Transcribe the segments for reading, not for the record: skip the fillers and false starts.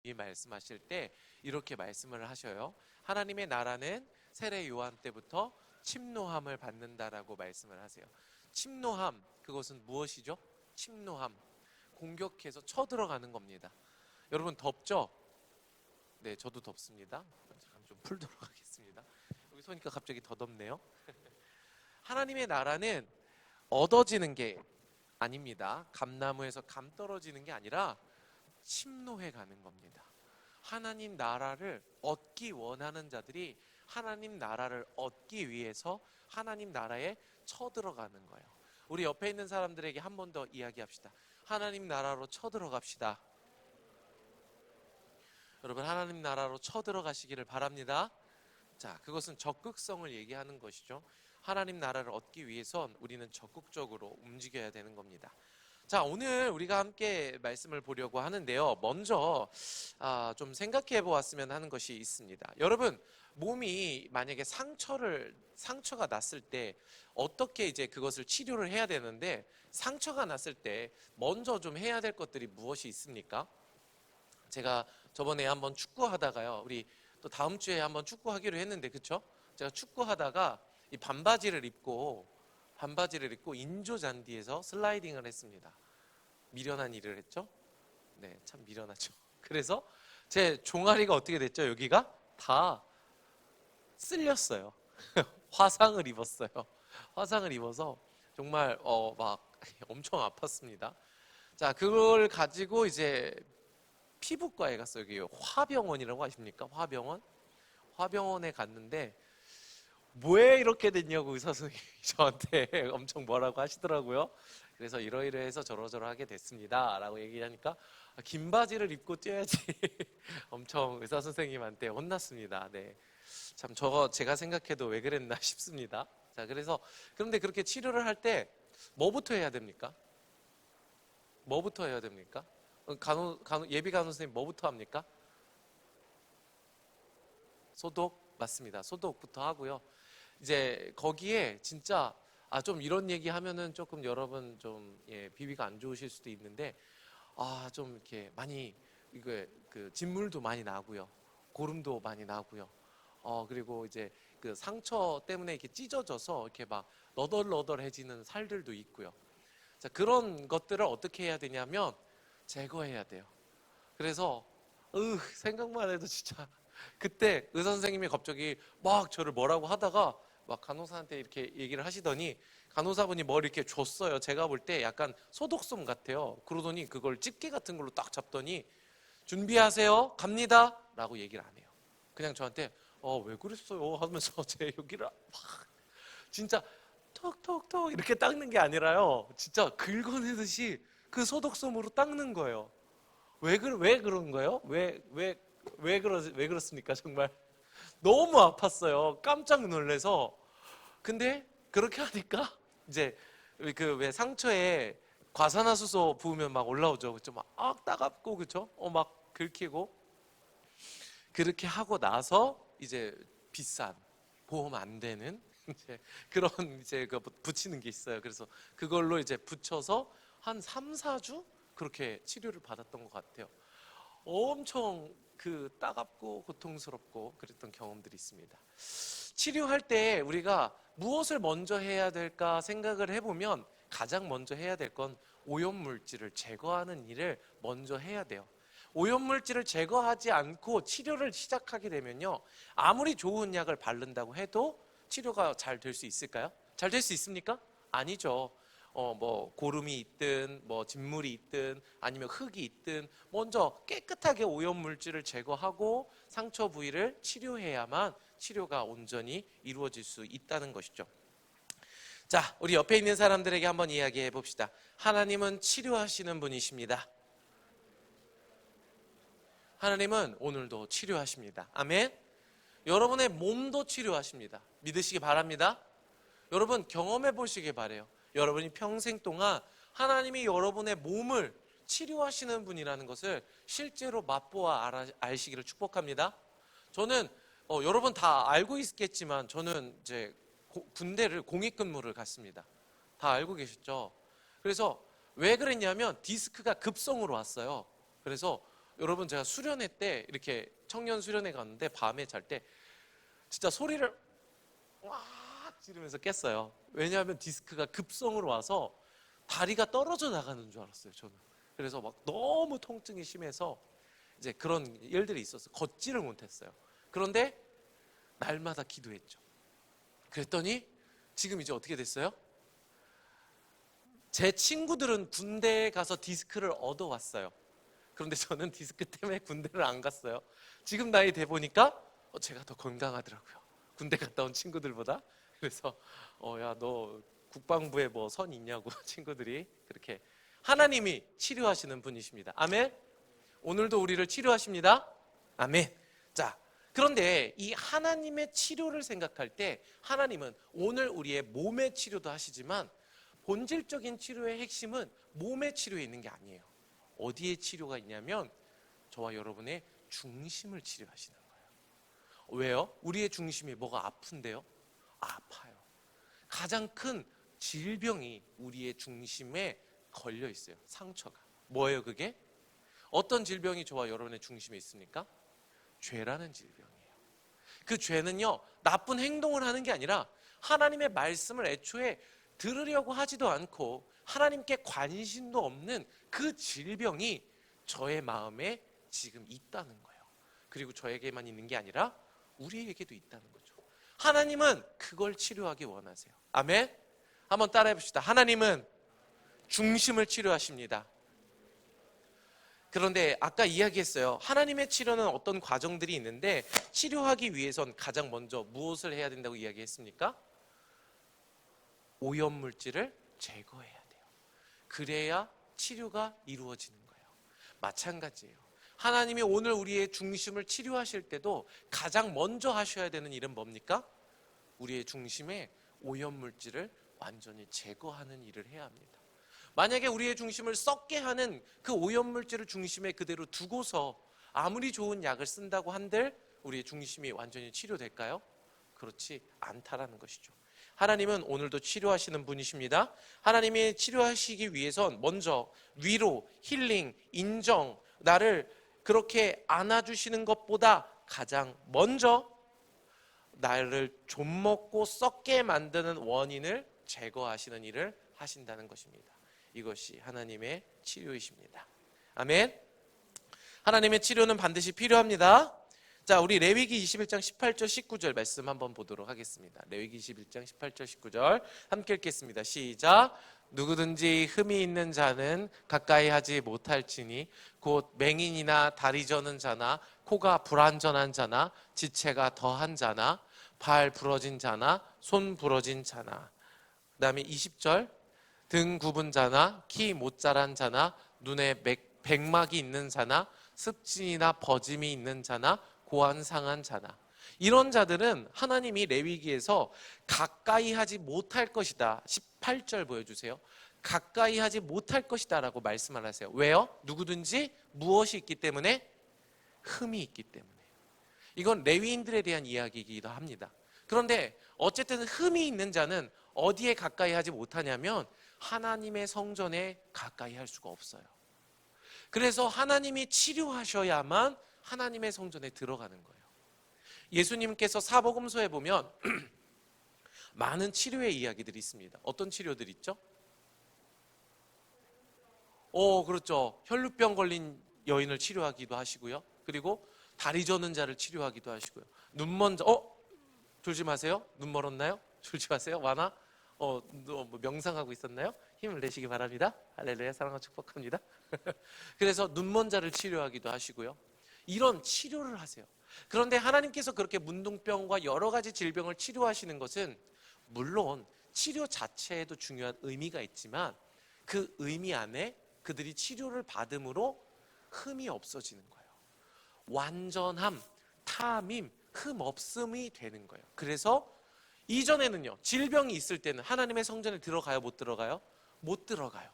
말씀하실 때 이렇게 말씀을 하셔요. 하나님의 나라는 세례 요한 때부터 침노함을 받는다라고 말씀을 하세요. 침노함, 그것은 무엇이죠? 침노함, 공격해서 쳐들어가는 겁니다. 여러분 덥죠? 네, 저도 덥습니다. 잠깐 좀 풀도록 하겠습니다. 여기 서니까 갑자기 더 덥네요. 하나님의 나라는 얻어지는 게 아닙니다. 감나무에서 감 떨어지는 게 아니라 침노해 가는 겁니다. 하나님 나라를 얻기 원하는 자들이 하나님 나라를 얻기 위해서 하나님 나라에 쳐들어가는 거예요. 우리 옆에 있는 사람들에게 한 번 더 이야기합시다. 하나님 나라로 쳐들어갑시다. 여러분, 하나님 나라로 쳐들어가시기를 바랍니다. 자, 그것은 적극성을 얘기하는 것이죠. 하나님 나라를 얻기 위해선 우리는 적극적으로 움직여야 되는 겁니다. 자, 오늘 우리가 함께 말씀을 보려고 하는데요. 먼저 좀 생각해 보았으면 하는 것이 있습니다. 여러분, 몸이 만약에 상처가 났을 때 어떻게 이제 그것을 치료를 해야 되는데, 상처가 났을 때 먼저 좀 해야 될 것들이 무엇이 있습니까? 제가 저번에 한번 축구하다가요, 우리 또 다음 주에 한번 축구하기로 했는데, 그쵸? 제가 축구하다가 이 반바지를 입고 인조 잔디에서 슬라이딩을 했습니다. 미련한 일을 했죠? 네, 참 미련하죠. 그래서 제 종아리가 어떻게 됐죠? 여기가 다 쓸렸어요. 화상을 입었어요. 화상을 입어서 정말 막 엄청 아팠습니다. 자, 그걸 가지고 이제 피부과에 갔어요. 여기 화병원이라고 아십니까? 화병원에 갔는데 왜 이렇게 됐냐고 의사 선생님이 저한테 엄청 뭐라고 하시더라고요. 그래서 이러이러해서 저러저러하게 됐습니다 라고 얘기하니까 긴 바지를 입고 뛰어야지 엄청 의사 선생님한테 혼났습니다. 네, 참 제가 생각해도 왜 그랬나 싶습니다. 자, 그런데 그렇게 치료를 할 때 뭐부터 해야 됩니까? 뭐부터 해야 됩니까? 예비 간호 선생님 뭐부터 합니까? 소독? 맞습니다. 소독부터 하고요. 이제 거기에 진짜 좀 이런 얘기 하면은 조금 여러분 좀 비위가 안 좋으실 수도 있는데 좀 이렇게 많이 이거 그 진물도 많이 나고요. 고름도 많이 나고요. 그리고 이제 그 상처 때문에 이렇게 찢어져서 이렇게 막 너덜너덜해지는 살들도 있고요. 자, 그런 것들을 어떻게 해야 되냐면 제거해야 돼요. 그래서 생각만 해도 진짜 그때 의사 선생님이 갑자기 막 저를 뭐라고 하다가 막 간호사한테 이렇게 얘기를 하시더니 간호사분이 뭘 이렇게 줬어요. 제가 볼 때 약간 소독솜 같아요. 그러더니 그걸 집게 같은 걸로 딱 잡더니 준비하세요, 갑니다 라고 얘기를 안 해요. 그냥 저한테 왜 그랬어요 하면서 제 여기를 막 진짜 톡톡톡 이렇게 닦는 게 아니라요, 진짜 긁어내듯이 그 소독솜으로 닦는 거예요. 왜 그런 거예요? 왜 그렇습니까? 정말 너무 아팠어요. 깜짝 놀래서. 근데 그렇게 하니까 이제 그 왜 상처에 과산화수소 부으면 막 올라오죠. 그쵸? 막 따갑고, 그쵸? 막 긁히고. 그렇게 하고 나서 이제 비싼 보험 안 되는 이제 그런 이제 그 붙이는 게 있어요. 그래서 그걸로 이제 붙여서 한 3, 4주 그렇게 치료를 받았던 것 같아요. 엄청 그 따갑고 고통스럽고 그랬던 경험들이 있습니다. 치료할 때 우리가 무엇을 먼저 해야 될까 생각을 해보면 가장 먼저 해야 될 건 오염물질을 제거하는 일을 먼저 해야 돼요. 오염물질을 제거하지 않고 치료를 시작하게 되면요, 아무리 좋은 약을 바른다고 해도 치료가 잘 될 수 있을까요? 잘 될 수 있습니까? 아니죠. 뭐 고름이 있든 뭐 진물이 있든 아니면 흙이 있든 먼저 깨끗하게 오염물질을 제거하고 상처 부위를 치료해야만 치료가 온전히 이루어질 수 있다는 것이죠. 자, 우리 옆에 있는 사람들에게 한번 이야기해 봅시다. 하나님은 치료하시는 분이십니다. 하나님은 오늘도 치료하십니다. 아멘. 여러분의 몸도 치료하십니다. 믿으시기 바랍니다. 여러분 경험해 보시기 바래요. 여러분이 평생 동안 하나님이 여러분의 몸을 치료하시는 분이라는 것을 실제로 맛보아 아시기를 축복합니다. 저는 여러분 다 알고 있겠지만 저는 이제 군대를 공익근무를 갔습니다. 다 알고 계셨죠? 그래서 왜 그랬냐면 디스크가 급성으로 왔어요. 그래서 여러분 제가 수련회 때 이렇게 청년 수련회 갔는데 밤에 잘 때 진짜 소리를 와 지르면서 깼어요. 왜냐하면 디스크가 급성으로 와서 다리가 떨어져 나가는 줄 알았어요, 저는. 그래서 막 너무 통증이 심해서 이제 그런 일들이 있어서 걷지를 못했어요. 그런데 날마다 기도했죠. 그랬더니 지금 이제 어떻게 됐어요? 제 친구들은 군대에 가서 디스크를 얻어왔어요. 그런데 저는 디스크 때문에 군대를 안 갔어요. 지금 나이 돼 보니까 제가 더 건강하더라고요. 군대 갔다 온 친구들보다. 그래서 야, 너 국방부에 뭐 선 있냐고 친구들이 그렇게. 하나님이 치료하시는 분이십니다. 아멘. 오늘도 우리를 치료하십니다. 아멘. 자, 그런데 이 하나님의 치료를 생각할 때 하나님은 오늘 우리의 몸의 치료도 하시지만 본질적인 치료의 핵심은 몸의 치료에 있는 게 아니에요. 어디에 치료가 있냐면 저와 여러분의 중심을 치료하시는 거예요. 왜요? 우리의 중심이 뭐가 아픈데요? 아파요. 가장 큰 질병이 우리의 중심에 걸려 있어요. 상처가. 뭐예요 그게? 어떤 질병이 저와 여러분의 중심에 있습니까? 죄라는 질병이에요. 그 죄는요, 나쁜 행동을 하는 게 아니라 하나님의 말씀을 애초에 들으려고 하지도 않고 하나님께 관심도 없는 그 질병이 저의 마음에 지금 있다는 거예요. 그리고 저에게만 있는 게 아니라 우리에게도 있다는 거죠. 하나님은 그걸 치료하기 원하세요. 아멘. 한번 따라해 봅시다. 하나님은 중심을 치료하십니다. 그런데 아까 이야기했어요. 하나님의 치료는 어떤 과정들이 있는데 치료하기 위해선 가장 먼저 무엇을 해야 된다고 이야기했습니까? 오염물질을 제거해야 돼요. 그래야 치료가 이루어지는 거예요. 마찬가지예요. 하나님이 오늘 우리의 중심을 치료하실 때도 가장 먼저 하셔야 되는 일은 뭡니까? 우리의 중심에 오염물질을 완전히 제거하는 일을 해야 합니다. 만약에 우리의 중심을 썩게 하는 그 오염물질을 중심에 그대로 두고서 아무리 좋은 약을 쓴다고 한들 우리의 중심이 완전히 치료될까요? 그렇지 않다라는 것이죠. 하나님은 오늘도 치료하시는 분이십니다. 하나님이 치료하시기 위해선 먼저 위로, 힐링, 인정, 나를 그렇게 안아주시는 것보다 가장 먼저 나를 좀먹고 썩게 만드는 원인을 제거하시는 일을 하신다는 것입니다. 이것이 하나님의 치료이십니다. 아멘. 하나님의 치료는 반드시 필요합니다. 자, 우리 레위기 21장 18절 19절 말씀 한번 보도록 하겠습니다. 레위기 21장 18절 19절 함께 읽겠습니다. 시작. 누구든지 흠이 있는 자는 가까이 하지 못할지니 곧 맹인이나 다리 저는 자나 코가 불완전한 자나 지체가 더한 자나 발 부러진 자나 손 부러진 자나. 그 다음에 20절 등 굽은 자나 키 못 자란 자나 눈에 백막이 있는 자나 습진이나 버짐이 있는 자나 고안 상한 자나. 이런 자들은 하나님이 레위기에서 가까이 하지 못할 것이다. 18절 보여주세요. 가까이 하지 못할 것이다 라고 말씀을 하세요. 왜요? 누구든지 무엇이 있기 때문에? 흠이 있기 때문에. 이건 레위인들에 대한 이야기이기도 합니다. 그런데 어쨌든 흠이 있는 자는 어디에 가까이 하지 못하냐면 하나님의 성전에 가까이 할 수가 없어요. 그래서 하나님이 치료하셔야만 하나님의 성전에 들어가는 거예요. 예수님께서 사복음서에 보면 많은 치료의 이야기들이 있습니다. 어떤 치료들이 있죠? 그렇죠. 혈루병 걸린 여인을 치료하기도 하시고요. 그리고 다리 저는 자를 치료하기도 하시고요. 눈 먼 자, 졸지 마세요. 눈 멀었나요? 졸지 마세요. 와나? 뭐 명상하고 있었나요? 힘을 내시기 바랍니다. 할렐루야, 사랑과 축복합니다. 그래서 눈 먼 자를 치료하기도 하시고요. 이런 치료를 하세요. 그런데 하나님께서 그렇게 문둥병과 여러 가지 질병을 치료하시는 것은 물론 치료 자체에도 중요한 의미가 있지만 그 의미 안에 그들이 치료를 받음으로 흠이 없어지는 거예요. 완전함, 탐임, 흠 없음이 되는 거예요. 그래서 이전에는요, 질병이 있을 때는 하나님의 성전에 들어가요, 못 들어가요? 못 들어가요.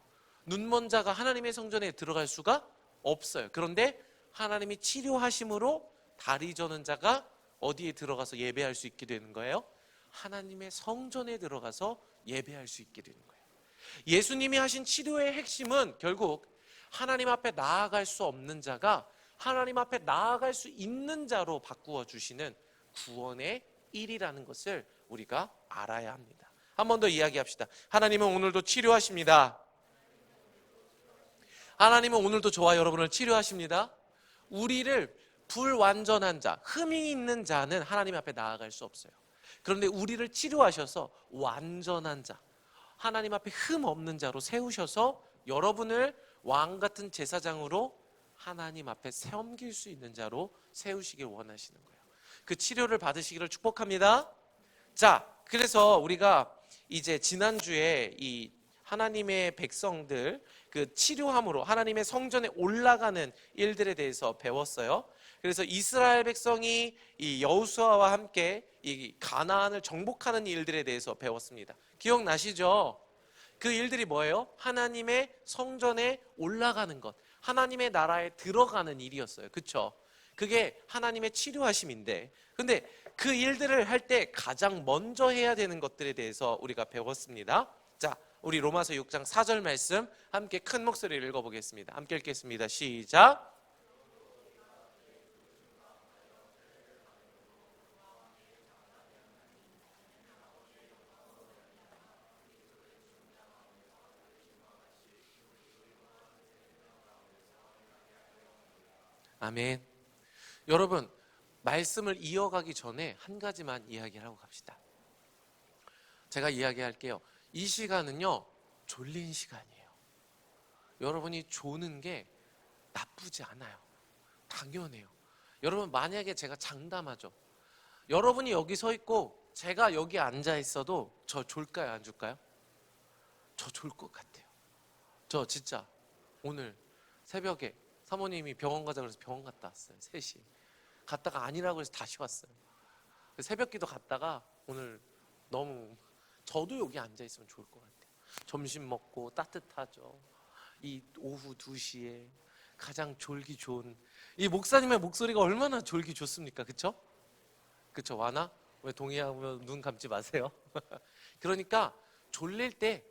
눈먼 자가 하나님의 성전에 들어갈 수가 없어요. 그런데 하나님이 치료하심으로 다리 저는 자가 어디에 들어가서 예배할 수 있게 되는 거예요? 하나님의 성전에 들어가서 예배할 수 있게 되는 거예요. 예수님이 하신 치료의 핵심은 결국 하나님 앞에 나아갈 수 없는 자가 하나님 앞에 나아갈 수 있는 자로 바꾸어 주시는 구원의 일이라는 것을 우리가 알아야 합니다. 한 번 더 이야기합시다. 하나님은 오늘도 치료하십니다. 하나님은 오늘도 저와 여러분을 치료하십니다. 우리를 불완전한 자, 흠이 있는 자는 하나님 앞에 나아갈 수 없어요. 그런데 우리를 치료하셔서 완전한 자, 하나님 앞에 흠 없는 자로 세우셔서 여러분을 왕 같은 제사장으로 하나님 앞에 섬길 수 있는 자로 세우시길 원하시는 거예요. 그 치료를 받으시기를 축복합니다. 자, 그래서 우리가 이제 지난주에 이 하나님의 백성들 그 치료함으로 하나님의 성전에 올라가는 일들에 대해서 배웠어요. 그래서 이스라엘 백성이 이 여호수아와 함께 이 가나안을 정복하는 일들에 대해서 배웠습니다. 기억나시죠? 그 일들이 뭐예요? 하나님의 성전에 올라가는 것, 하나님의 나라에 들어가는 일이었어요. 그렇죠? 그게 하나님의 치료하심인데, 근데 그 일들을 할 때 가장 먼저 해야 되는 것들에 대해서 우리가 배웠습니다. 자, 우리 로마서 6장 4절 말씀 함께 큰 목소리를 읽어보겠습니다. 함께 읽겠습니다. 시작. 아멘. 여러분, 말씀을 이어가기 전에 한 가지만 이야기를 하고 갑시다. 제가 이야기할게요. 이 시간은요, 졸린 시간이에요. 여러분이 조는 게 나쁘지 않아요. 당연해요. 여러분, 만약에 제가 장담하죠. 여러분이 여기 서 있고 제가 여기 앉아 있어도 저 졸까요, 안 졸까요? 저 졸 것 같아요. 저 진짜 오늘 새벽에 사모님이 병원 가자 그래서 병원 갔다 왔어요. 3시. 갔다가 아니라고 해서 다시 왔어요. 새벽 기도 갔다가 오늘 너무, 저도 여기 앉아 있으면 좋을 것 같아요. 점심 먹고 따뜻하죠. 이 오후 2시에 가장 졸기 좋은 이 목사님의 목소리가 얼마나 졸기 좋습니까? 그쵸? 그쵸? 와나? 왜 동의하면 눈 감지 마세요. 그러니까 졸릴 때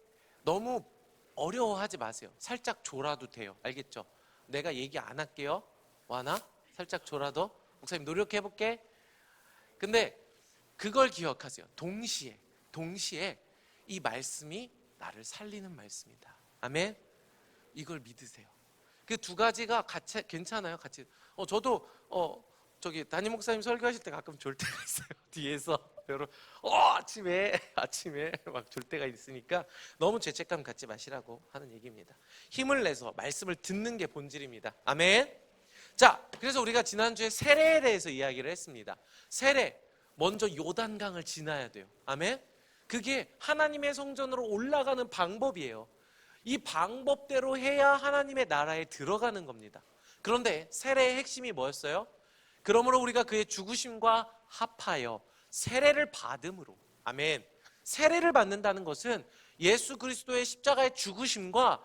너무 어려워하지 마세요. 살짝 졸아도 돼요. 알겠죠? 내가 얘기 안 할게요. 와나? 살짝 졸아도? 목사님 노력해볼게. 근데 그걸 기억하세요. 동시에 이 말씀이 나를 살리는 말씀이다. 아멘? 이걸 믿으세요. 그 두 가지가 같이 괜찮아요. 같이. 저도 저기 담임 목사님 설교하실 때 가끔 졸 때가 있어요. 뒤에서 여러분 아침에 막 졸 때가 있으니까 너무 죄책감 갖지 마시라고 하는 얘기입니다. 힘을 내서 말씀을 듣는 게 본질입니다. 아멘. 자, 그래서 우리가 지난주에 세례에 대해서 이야기를 했습니다. 세례, 먼저 요단강을 지나야 돼요. 아멘. 그게 하나님의 성전으로 올라가는 방법이에요. 이 방법대로 해야 하나님의 나라에 들어가는 겁니다. 그런데 세례의 핵심이 뭐였어요? 그러므로 우리가 그의 죽으심과 합하여 세례를 받음으로, 아멘. 세례를 받는다는 것은 예수 그리스도의 십자가의 죽으심과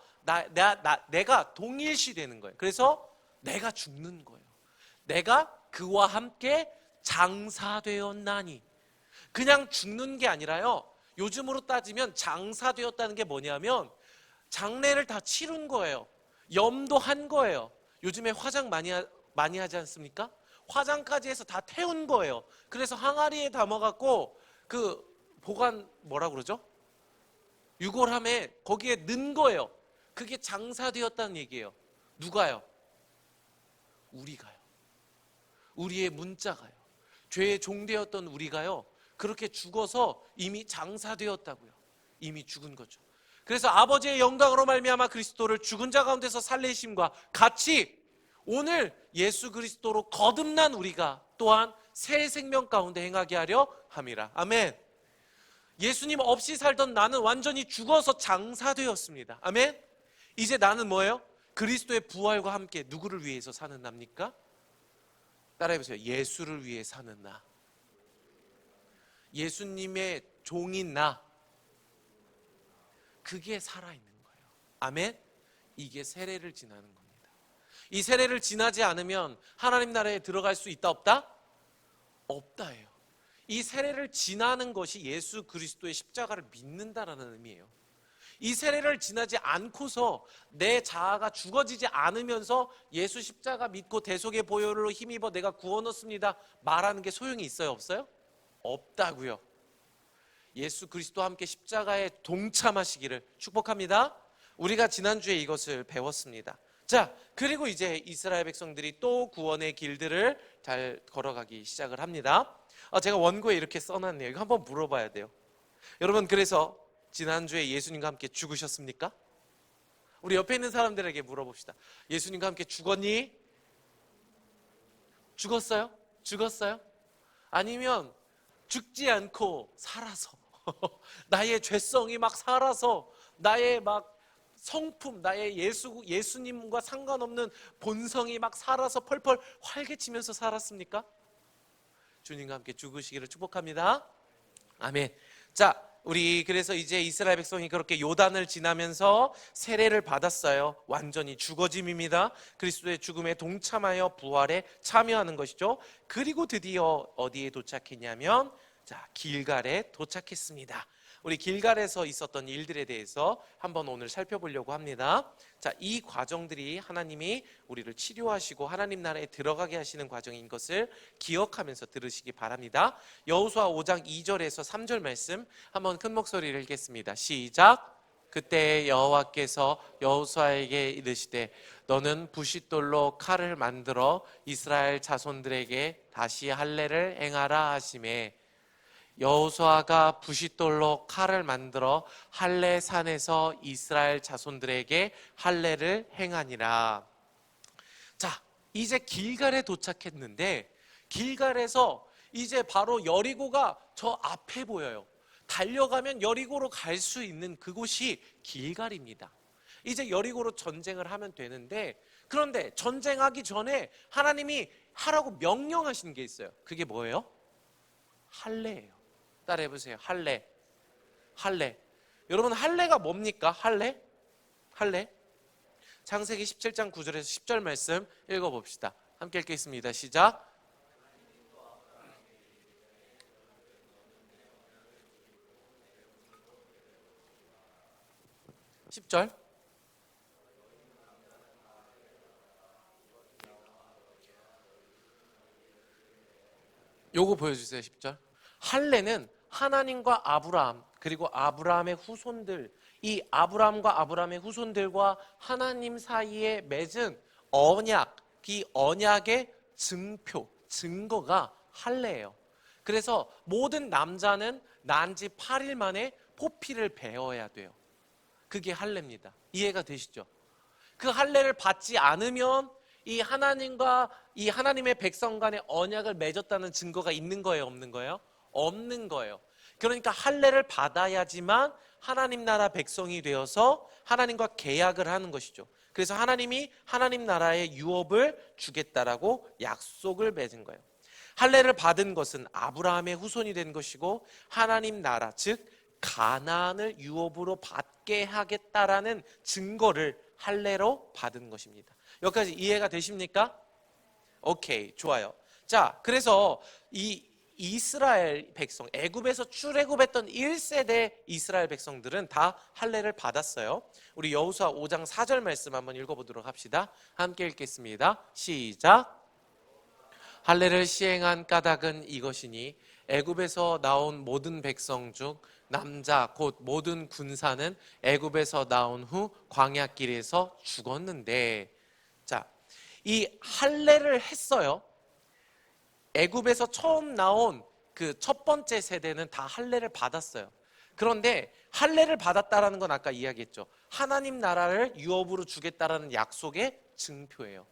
내가 동일시되는 거예요. 그래서 내가 죽는 거예요. 내가 그와 함께 장사되었나니. 그냥 죽는 게 아니라요, 요즘으로 따지면 장사되었다는 게 뭐냐면 장례를 다 치른 거예요. 염도한 거예요. 요즘에 화장 많이 하지 않습니까? 화장까지 해서 다 태운 거예요. 그래서 항아리에 담아갖고 그 보관 뭐라 그러죠? 유골함에 거기에 넣은 거예요. 그게 장사되었다는 얘기예요. 누가요? 우리가요. 우리의 문자가요. 죄의 종되었던 우리가요, 그렇게 죽어서 이미 장사되었다고요. 이미 죽은 거죠. 그래서 아버지의 영광으로 말미암아 그리스도를 죽은 자 가운데서 살리심과 같이 오늘 예수 그리스도로 거듭난 우리가 또한 새 생명 가운데 행하게 하려 함이라. 아멘. 예수님 없이 살던 나는 완전히 죽어서 장사되었습니다. 아멘. 이제 나는 뭐예요? 그리스도의 부활과 함께 누구를 위해서 사는 납니까? 따라해보세요. 예수를 위해 사는 나. 예수님의 종인 나. 그게 살아있는 거예요. 아멘. 이게 세례를 지나는 겁니다. 이 세례를 지나지 않으면 하나님 나라에 들어갈 수 있다 없다? 없다예요. 이 세례를 지나는 것이 예수 그리스도의 십자가를 믿는다라는 의미예요. 이 세례를 지나지 않고서 내 자아가 죽어지지 않으면서 예수 십자가 믿고 대속의 보혈로 힘입어 내가 구원 얻습니다 말하는 게 소용이 있어요, 없어요? 없다고요. 예수 그리스도와 함께 십자가에 동참하시기를 축복합니다. 우리가 지난주에 이것을 배웠습니다. 자, 그리고 이제 이스라엘 백성들이 또 구원의 길들을 잘 걸어가기 시작을 합니다. 제가 원고에 이렇게 써놨네요. 이거 한번 물어봐야 돼요. 여러분, 그래서 지난주에 예수님과 함께 죽으셨습니까? 우리 옆에 있는 사람들에게 물어봅시다. 예수님과 함께 죽었니? 죽었어요? 죽었어요? 아니면 죽지 않고 살아서 나의 죄성이 막 살아서 나의 막 성품, 나의 예수님과 상관없는 본성이 막 살아서 펄펄 활개치면서 살았습니까? 주님과 함께 죽으시기를 축복합니다. 아멘. 자, 우리 그래서 이제 이스라엘 백성이 그렇게 요단을 지나면서 세례를 받았어요. 완전히 죽어짐입니다. 그리스도의 죽음에 동참하여 부활에 참여하는 것이죠. 그리고 드디어 어디에 도착했냐면 자, 길갈에 도착했습니다. 우리 길갈에서 있었던 일들에 대해서 한번 오늘 살펴보려고 합니다. 자, 이 과정들이 하나님이 우리를 치료하시고 하나님 나라에 들어가게 하시는 과정인 것을 기억하면서 들으시기 바랍니다. 여호수아 5장 2절에서 3절 말씀 한번 큰 목소리를 읽겠습니다. 시작. 그때 여호와께서 여호수아에게 이르시되 너는 부싯돌로 칼을 만들어 이스라엘 자손들에게 다시 할례를 행하라 하시매 여호수아가 부싯돌로 칼을 만들어 할례산에서 이스라엘 자손들에게 할례를 행하니라. 자, 이제 길갈에 도착했는데 길갈에서 이제 바로 여리고가 저 앞에 보여요. 달려가면 여리고로 갈 수 있는 그곳이 길갈입니다. 이제 여리고로 전쟁을 하면 되는데 그런데 전쟁하기 전에 하나님이 하라고 명령하신 게 있어요. 그게 뭐예요? 할례예요. 따라해보세요. 할례. 할례. 여러분, 할례가 뭡니까? 할례? 할례? 창세기 17장 9절에서 10절 말씀 읽어봅시다. 함께 읽겠습니다. 시작. (10절) 요거 보여주세요. 10절. 할례는 하나님과 아브라함 그리고 아브라함의 후손들, 이 아브라함과 아브라함의 후손들과 하나님 사이에 맺은 언약, 이 언약의 증표, 증거가 할례예요. 그래서 모든 남자는 난 지 8일 만에 포피를 베어야 돼요. 그게 할례입니다. 이해가 되시죠? 그 할례를 받지 않으면 이 하나님과 이 하나님의 백성 간의 언약을 맺었다는 증거가 있는 거예요, 없는 거예요? 없는 거예요. 그러니까 할례를 받아야지만 하나님 나라 백성이 되어서 하나님과 계약을 하는 것이죠. 그래서 하나님이 하나님 나라의 유업을 주겠다라고 약속을 맺은 거예요. 할례를 받은 것은 아브라함의 후손이 된 것이고 하나님 나라, 즉 가나안을 유업으로 받게 하겠다라는 증거를 할례로 받은 것입니다. 여기까지 이해가 되십니까? 오케이, 좋아요. 자, 그래서 이 이스라엘 백성, 애굽에서 출애굽했던 1세대 이스라엘 백성들은 다 할례를 받았어요. 우리 여호수아 5장 4절 말씀 한번 읽어보도록 합시다. 함께 읽겠습니다. 시작. 할례를 시행한 까닭은 이것이니 애굽에서 나온 모든 백성 중 남자 곧 모든 군사는 애굽에서 나온 후 광야길에서 죽었는데, 자, 이 할례를 했어요. 애굽에서 처음 나온 그 첫 번째 세대는 다 할례를 받았어요. 그런데 할례를 받았다라는 건 아까 이야기했죠. 하나님 나라를 유업으로 주겠다라는 약속의 증표예요.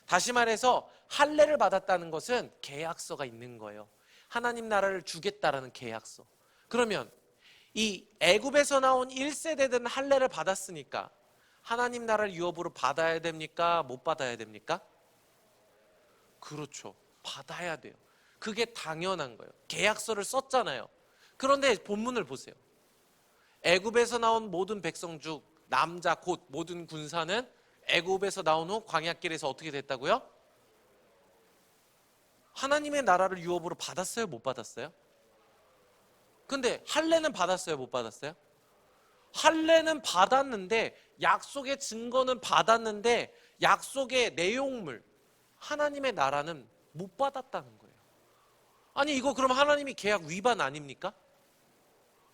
다시 말해서 할례를 받았다는 것은 계약서가 있는 거예요. 하나님 나라를 주겠다라는 계약서. 그러면 이 애굽에서 나온 1세대들은 할례를 받았으니까 하나님 나라를 유업으로 받아야 됩니까? 못 받아야 됩니까? 그렇죠. 받아야 돼요. 그게 당연한 거예요. 계약서를 썼잖아요. 그런데 본문을 보세요. 애굽에서 나온 모든 백성 중 남자 곧 모든 군사는 애굽에서 나온 후 광야길에서 어떻게 됐다고요? 하나님의 나라를 유업으로 받았어요? 못 받았어요? 근데 할례는 받았어요? 못 받았어요? 할례는 받았는데, 약속의 증거는 받았는데, 약속의 내용물, 하나님의 나라는 못 받았다는 거예요. 아니, 이거 그럼 하나님이 계약 위반 아닙니까?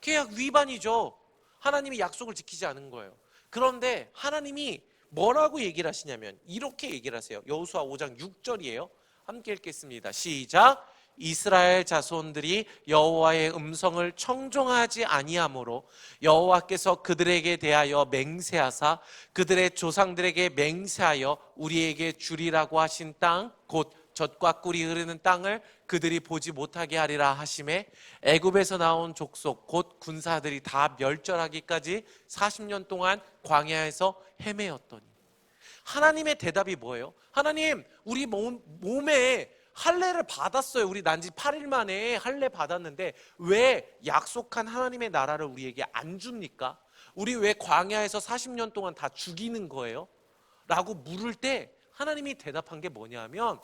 계약 위반이죠. 하나님이 약속을 지키지 않은 거예요. 그런데 하나님이 뭐라고 얘기를 하시냐면 이렇게 얘기를 하세요. 여호수아 5장 6절이에요. 함께 읽겠습니다. 시작. 이스라엘 자손들이 여호와의 음성을 청종하지 아니하므로 여호와께서 그들에게 대하여 맹세하사 그들의 조상들에게 맹세하여 우리에게 주리라고 하신 땅 곧 젖과 꿀이 흐르는 땅을 그들이 보지 못하게 하리라 하심에 애굽에서 나온 족속 곧 군사들이 다 멸절하기까지 40년 동안 광야에서 헤매었더니. 하나님의 대답이 뭐예요? 하나님, 우리 몸에 할례를 받았어요. 우리 난지 8일 만에 할례 받았는데 왜 약속한 하나님의 나라를 우리에게 안 줍니까? 우리 왜 광야에서 40년 동안 다 죽이는 거예요? 라고 물을 때 하나님이 대답한 게 뭐냐면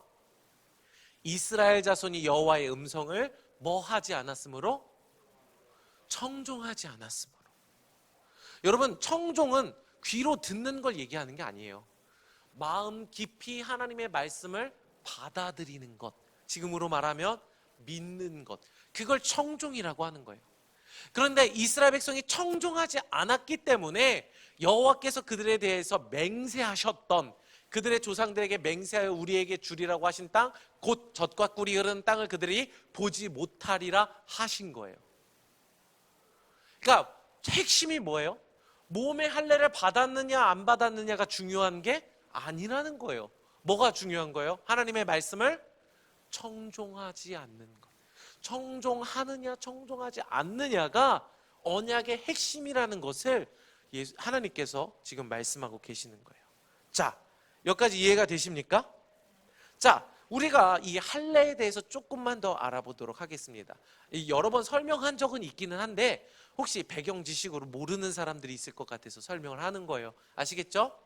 이스라엘 자손이 여호와의 음성을 뭐 하지 않았으므로? 청종하지 않았으므로. 여러분, 청종은 귀로 듣는 걸 얘기하는 게 아니에요. 마음 깊이 하나님의 말씀을 받아들이는 것, 지금으로 말하면 믿는 것, 그걸 청종이라고 하는 거예요. 그런데 이스라엘 백성이 청종하지 않았기 때문에 여호와께서 그들에 대해서 맹세하셨던, 그들의 조상들에게 맹세하여 우리에게 주리라고 하신 땅 곧 젖과 꿀이 흐르는 땅을 그들이 보지 못하리라 하신 거예요. 그러니까 핵심이 뭐예요? 몸의 할례를 받았느냐 안 받았느냐가 중요한 게 아니라는 거예요. 뭐가 중요한 거예요? 하나님의 말씀을 청종하지 않는 것. 청종하느냐 청종하지 않느냐가 언약의 핵심이라는 것을 하나님께서 지금 말씀하고 계시는 거예요. 자, 여기까지 이해가 되십니까? 자, 우리가 이 할례에 대해서 조금만 더 알아보도록 하겠습니다. 여러 번 설명한 적은 있기는 한데 혹시 배경 지식으로 모르는 사람들이 있을 것 같아서 설명을 하는 거예요. 아시겠죠?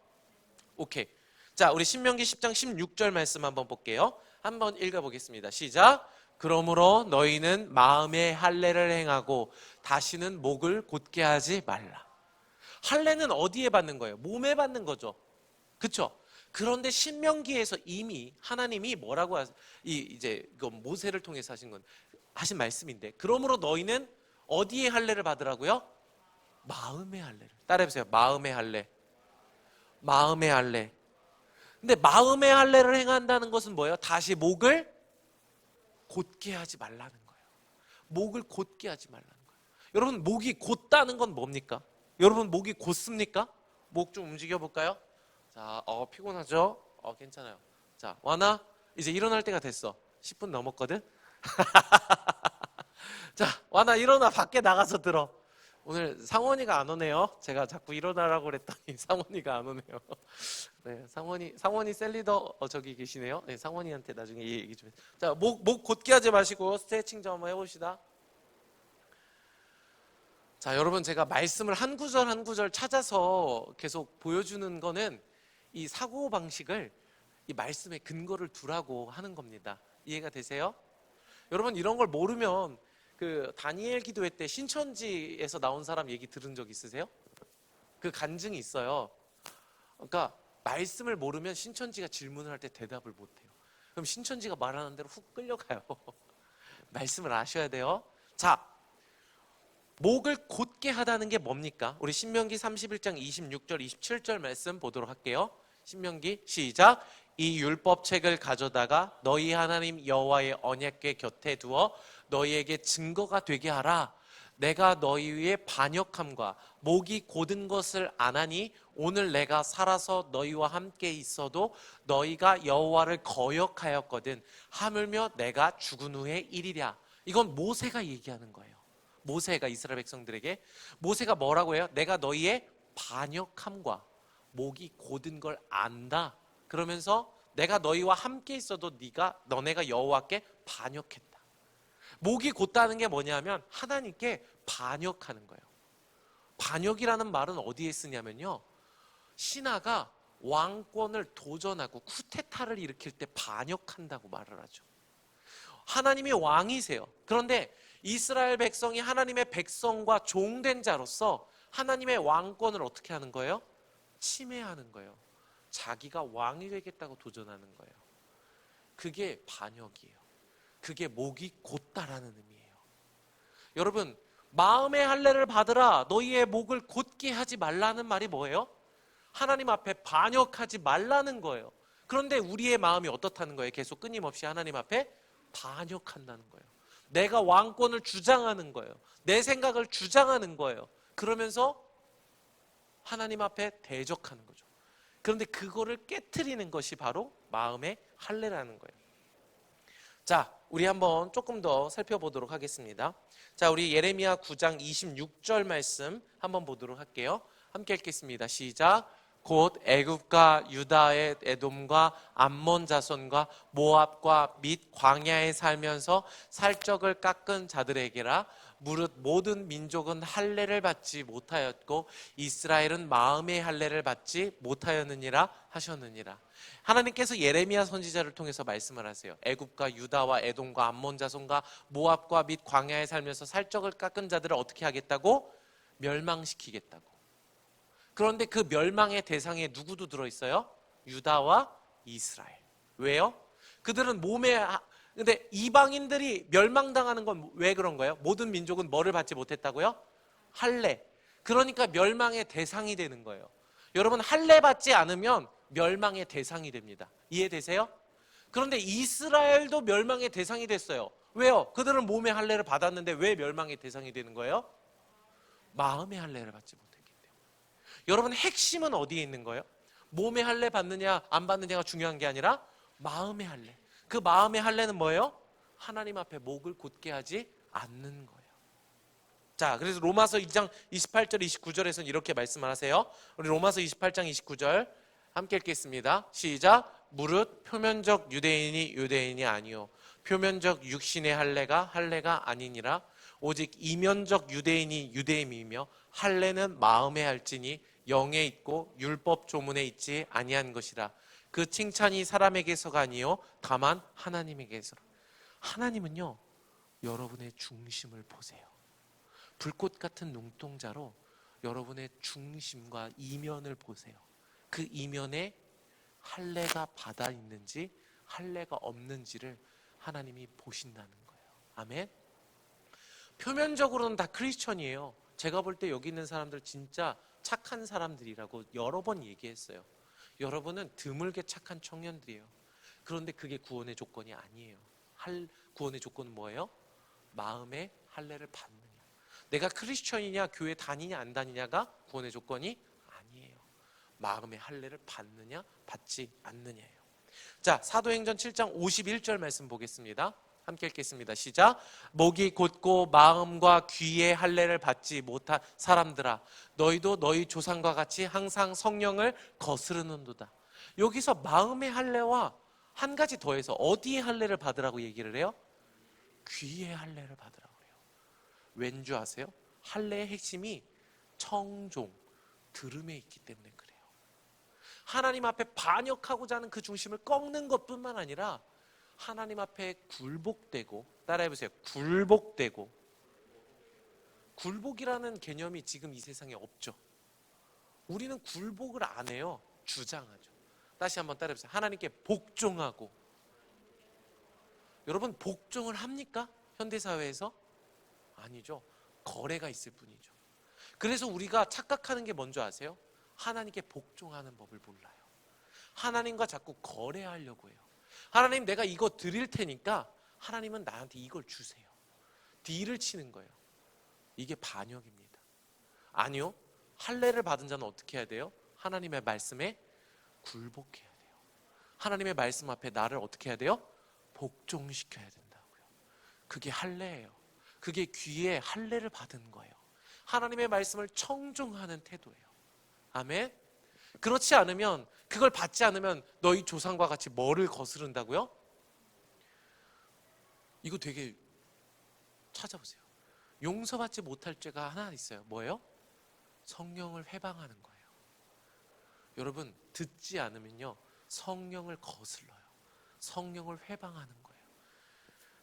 오케이. 자, 우리 신명기 10장 16절 말씀 한번 볼게요. 한번 읽어보겠습니다. 시작. 그러므로 너희는 마음의 할례를 행하고 다시는 목을 곧게 하지 말라. 할례는 어디에 받는 거예요? 몸에 받는 거죠. 그렇죠? 그런데 신명기에서 이미 하나님이 뭐라고 이제 모세를 통해서 하신 말씀인데, 그러므로 너희는 어디에 할례를 받으라고요? 마음의 할례를. 따라해보세요. 마음의 할례. 마음의 할례. 근데 마음의 할례를 행한다는 것은 뭐예요? 다시 목을 곧게 하지 말라는 거예요. 목을 곧게 하지 말라는 거예요. 여러분, 목이 곧다는 건 뭡니까? 여러분, 목이 곧습니까? 목 좀 움직여 볼까요? 자, 피곤하죠? 괜찮아요. 자, 와나 이제 일어날 때가 됐어. 10분 넘었거든. 자, 와나 일어나. 밖에 나가서 들어. 오늘 상원이가 안 오네요. 제가 자꾸 일어나라고 그랬더니 상원이가 안 오네요. 네, 상원이 셀리더 저기 계시네요. 네, 상원이한테 나중에 얘기 좀. 자, 목 곧게 하지 마시고 스트레칭 좀 한번 해봅시다. 자, 여러분, 제가 말씀을 한 구절 한 구절 찾아서 계속 보여주는 거는 이 사고 방식을 이 말씀에 근거를 두라고 하는 겁니다. 이해가 되세요? 여러분, 이런 걸 모르면 그 다니엘 기도회 때 신천지에서 나온 사람 얘기 들은 적 있으세요? 그 간증이 있어요. 그러니까 말씀을 모르면 신천지가 질문을 할 때 대답을 못해요. 그럼 신천지가 말하는 대로 훅 끌려가요. 말씀을 아셔야 돼요. 자, 목을 곧게 하다는 게 뭡니까? 우리 신명기 31장 26절 27절 말씀 보도록 할게요. 신명기 시작. 이 율법책을 가져다가 너희 하나님 여호와의 언약궤 곁에 두어 너희에게 증거가 되게 하라. 내가 너희 위에 반역함과 목이 곧은 것을 안하니 오늘 내가 살아서 너희와 함께 있어도 너희가 여호와를 거역하였거든. 하물며 내가 죽은 후에 일이랴. 이건 모세가 얘기하는 거예요. 모세가 이스라엘 백성들에게, 모세가 뭐라고 해요? 내가 너희의 반역함과 목이 곧은 걸 안다. 그러면서 내가 너희와 함께 있어도 너네가 여호와께 반역했다. 목이 곧다는 게 뭐냐면 하나님께 반역하는 거예요. 반역이라는 말은 어디에 쓰냐면요, 신하가 왕권을 도전하고 쿠데타를 일으킬 때 반역한다고 말을 하죠. 하나님이 왕이세요. 그런데 이스라엘 백성이 하나님의 백성과 종된 자로서 하나님의 왕권을 어떻게 하는 거예요? 침해하는 거예요. 자기가 왕이 되겠다고 도전하는 거예요. 그게 반역이에요. 그게 목이 곧다라는 의미예요. 여러분, 마음의 할례를 받으라, 너희의 목을 곧게 하지 말라는 말이 뭐예요? 하나님 앞에 반역하지 말라는 거예요. 그런데 우리의 마음이 어떻다는 거예요? 계속 끊임없이 하나님 앞에 반역한다는 거예요. 내가 왕권을 주장하는 거예요. 내 생각을 주장하는 거예요. 그러면서 하나님 앞에 대적하는 거죠. 그런데 그거를 깨트리는 것이 바로 마음의 할례라는 거예요. 자, 우리 한번 조금 더 살펴보도록 하겠습니다. 자, 우리 예레미야 9장 26절 말씀 한번 보도록 할게요. 함께 읽겠습니다. 시작. 곧 애굽과 유다의 에돔과 암몬 자손과 모압과 및 광야에 살면서 살적을 깎은 자들에게라. 무릇 모든 민족은 할례를 받지 못하였고 이스라엘은 마음의 할례를 받지 못하였느니라 하셨느니라. 하나님께서 예레미야 선지자를 통해서 말씀을 하세요. 애굽과 유다와 에돔과 암몬 자손과 모압과 및 광야에 살면서 살적을 깎은 자들을 어떻게 하겠다고? 멸망시키겠다고. 그런데 그 멸망의 대상에 누구도 들어있어요? 유다와 이스라엘. 왜요? 그들은 근데 이방인들이 멸망당하는 건 왜 그런 거예요? 모든 민족은 뭐를 받지 못했다고요? 할례. 그러니까 멸망의 대상이 되는 거예요. 여러분, 할례 받지 않으면 멸망의 대상이 됩니다. 이해되세요? 그런데 이스라엘도 멸망의 대상이 됐어요. 왜요? 그들은 몸의 할례를 받았는데 왜 멸망의 대상이 되는 거예요? 마음의 할례를 받지 못했기 때문에. 여러분, 핵심은 어디에 있는 거예요? 몸의 할례 받느냐 안 받느냐가 중요한 게 아니라 마음의 할례. 그 마음의 할례는 뭐예요? 하나님 앞에 목을 곧게 하지 않는 거예요. 자, 그래서 로마서 2장 28절 29절에서는 이렇게 말씀을 하세요. 우리 로마서 28장 29절 함께 읽겠습니다. 시작. 무릇 표면적 유대인이 유대인이 아니요 표면적 육신의 할례가 아니니라. 오직 이면적 유대인이 유대인이며 할례는 마음에 할지니 영에 있고 율법 조문에 있지 아니한 것이라. 그 칭찬이 사람에게서가 아니요 다만 하나님에게서. 하나님은요, 여러분의 중심을 보세요. 불꽃 같은 눈동자로 여러분의 중심과 이면을 보세요. 그 이면에 할례가 받아 있는지 할례가 없는지를 하나님이 보신다는 거예요. 아멘. 표면적으로는 다 크리스천이에요. 제가 볼 때 여기 있는 사람들 진짜 착한 사람들이라고 여러 번 얘기했어요. 여러분은 드물게 착한 청년들이에요. 그런데 그게 구원의 조건이 아니에요. 구원의 조건은 뭐예요? 마음의 할례를 받느냐. 내가 크리스천이냐 교회 다니냐 안 다니냐가 구원의 조건이 아니에요. 마음의 할례를 받느냐 받지 않느냐예요. 자, 사도행전 7장 51절 말씀 보겠습니다. 함께 읽겠습니다. 시작. 목이 곧고 마음과 귀의 할례를 받지 못한 사람들아, 너희도 너희 조상과 같이 항상 성령을 거스르는도다. 여기서 마음의 할례와 한 가지 더해서 어디의 할례를 받으라고 얘기를 해요? 귀의 할례를 받으라고 그래요. 왠 줄 아세요? 할례의 핵심이 청종, 들음에 있기 때문에 그래요. 하나님 앞에 반역하고자 하는 그 중심을 꺾는 것뿐만 아니라 하나님 앞에 굴복되고, 따라해보세요. 굴복되고. 굴복이라는 개념이 지금 이 세상에 없죠. 우리는 굴복을 안 해요. 주장하죠. 다시 한번 따라해보세요. 하나님께 복종하고. 여러분, 복종을 합니까? 현대사회에서? 아니죠. 거래가 있을 뿐이죠. 그래서 우리가 착각하는 게 뭔지 아세요? 하나님께 복종하는 법을 몰라요. 하나님과 자꾸 거래하려고 해요. 하나님, 내가 이거 드릴 테니까 하나님은 나한테 이걸 주세요. 딜을 치는 거예요. 이게 반역입니다. 아니요, 할례를 받은 자는 어떻게 해야 돼요? 하나님의 말씀에 굴복해야 돼요. 하나님의 말씀 앞에 나를 어떻게 해야 돼요? 복종시켜야 된다고요. 그게 할례예요. 그게 귀에 할례를 받은 거예요. 하나님의 말씀을 청종하는 태도예요. 아멘. 그렇지 않으면, 그걸 받지 않으면 너희 조상과 같이 뭐를 거스른다고요? 이거 되게 찾아보세요. 용서받지 못할 죄가 하나 있어요. 뭐예요? 성령을 회방하는 거예요. 여러분, 듣지 않으면요 성령을 거슬러요. 성령을 회방하는 거예요.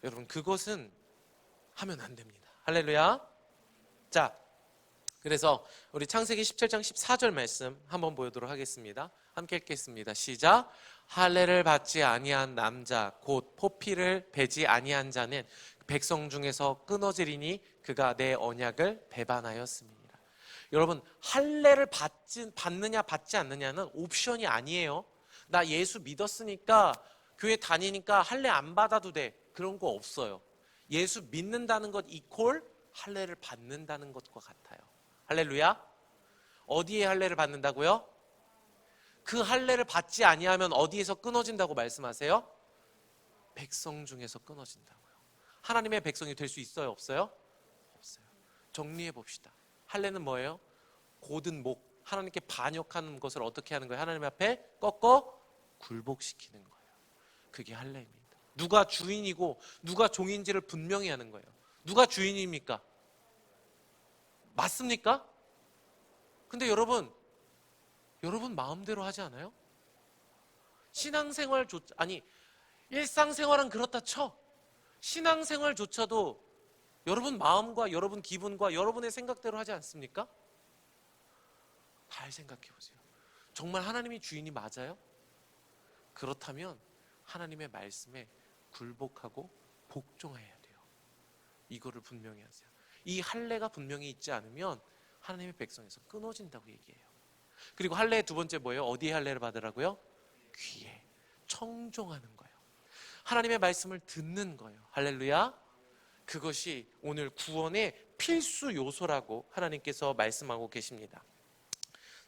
여러분, 그것은 하면 안 됩니다. 할렐루야. 자, 그래서 우리 창세기 17장 14절 말씀 한번 보도록 하겠습니다. 함께 읽겠습니다. 시작. 할례를 받지 아니한 남자 곧 포피를 베지 아니한 자는 백성 중에서 끊어지리니 그가 내 언약을 배반하였습니다. 여러분, 할례를 받느냐 받지 않느냐는 옵션이 아니에요. 나 예수 믿었으니까 교회 다니니까 할례 안 받아도 돼, 그런 거 없어요. 예수 믿는다는 것 이퀄 할례를 받는다는 것과 같아요. 할렐루야. 어디에 할례를 받는다고요? 그 할례를 받지 아니하면 어디에서 끊어진다고 말씀하세요? 백성 중에서 끊어진다고요. 하나님의 백성이 될 수 있어요, 없어요? 없어요. 정리해 봅시다. 할례는 뭐예요? 곧은 목, 하나님께 반역하는 것을 어떻게 하는 거예요? 하나님 앞에 꺾어 굴복시키는 거예요. 그게 할례입니다. 누가 주인이고 누가 종인지를 분명히 하는 거예요. 누가 주인입니까? 맞습니까? 근데 여러분 마음대로 하지 않아요? 신앙생활조차, 아니 일상생활은 그렇다 쳐. 신앙생활조차도 여러분 마음과 여러분 기분과 여러분의 생각대로 하지 않습니까? 잘 생각해 보세요. 정말 하나님이 주인이 맞아요? 그렇다면 하나님의 말씀에 굴복하고 복종해야 돼요. 이거를 분명히 하세요. 이 할례가 분명히 있지 않으면 하나님의 백성에서 끊어진다고 얘기해요. 그리고 할례의 두 번째 뭐예요? 어디에 할례를 받으라고요? 귀에. 청종하는 거예요. 하나님의 말씀을 듣는 거예요. 할렐루야. 그것이 오늘 구원의 필수 요소라고 하나님께서 말씀하고 계십니다.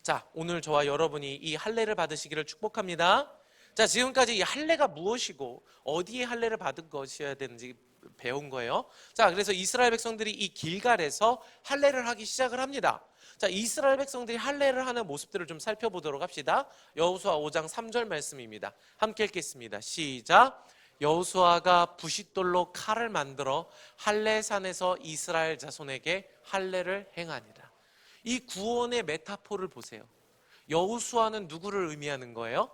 자, 오늘 저와 여러분이 이 할례를 받으시기를 축복합니다. 자, 지금까지 이 할례가 무엇이고 어디에 할례를 받은 것이어야 되는지 배운 거예요. 자, 그래서 이스라엘 백성들이 이 길갈에서 할례를 하기 시작을 합니다. 자, 이스라엘 백성들이 할례를 하는 모습들을 좀 살펴보도록 합시다. 여호수아 5장 3절 말씀입니다. 함께 읽겠습니다. 시작. 여호수아가 부싯돌로 칼을 만들어 할례산에서 이스라엘 자손에게 할례를 행하니라. 이 구원의 메타포를 보세요. 여호수아는 누구를 의미하는 거예요?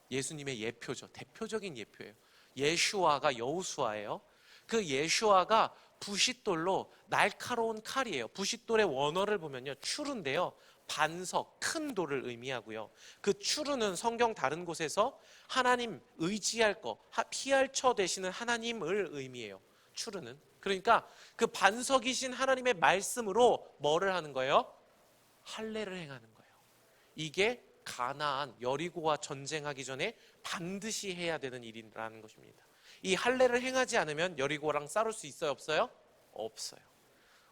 예수님의 예표죠. 대표적인 예표예요. 예슈아가 여호수아예요. 그 예슈아가 부싯돌로, 날카로운 칼이에요. 부싯돌의 원어를 보면요, 추루인데요, 반석, 큰 돌을 의미하고요. 그 추루는 성경 다른 곳에서 하나님 의지할 거, 피할 처 되시는 하나님을 의미해요. 추루는. 그러니까 그 반석이신 하나님의 말씀으로 뭐를 하는 거예요? 할례를 행하는 거예요. 이게 가나안, 여리고와 전쟁하기 전에 반드시 해야 되는 일이라는 것입니다. 이 할례를 행하지 않으면 여리고랑 싸울 수 있어요, 없어요? 없어요.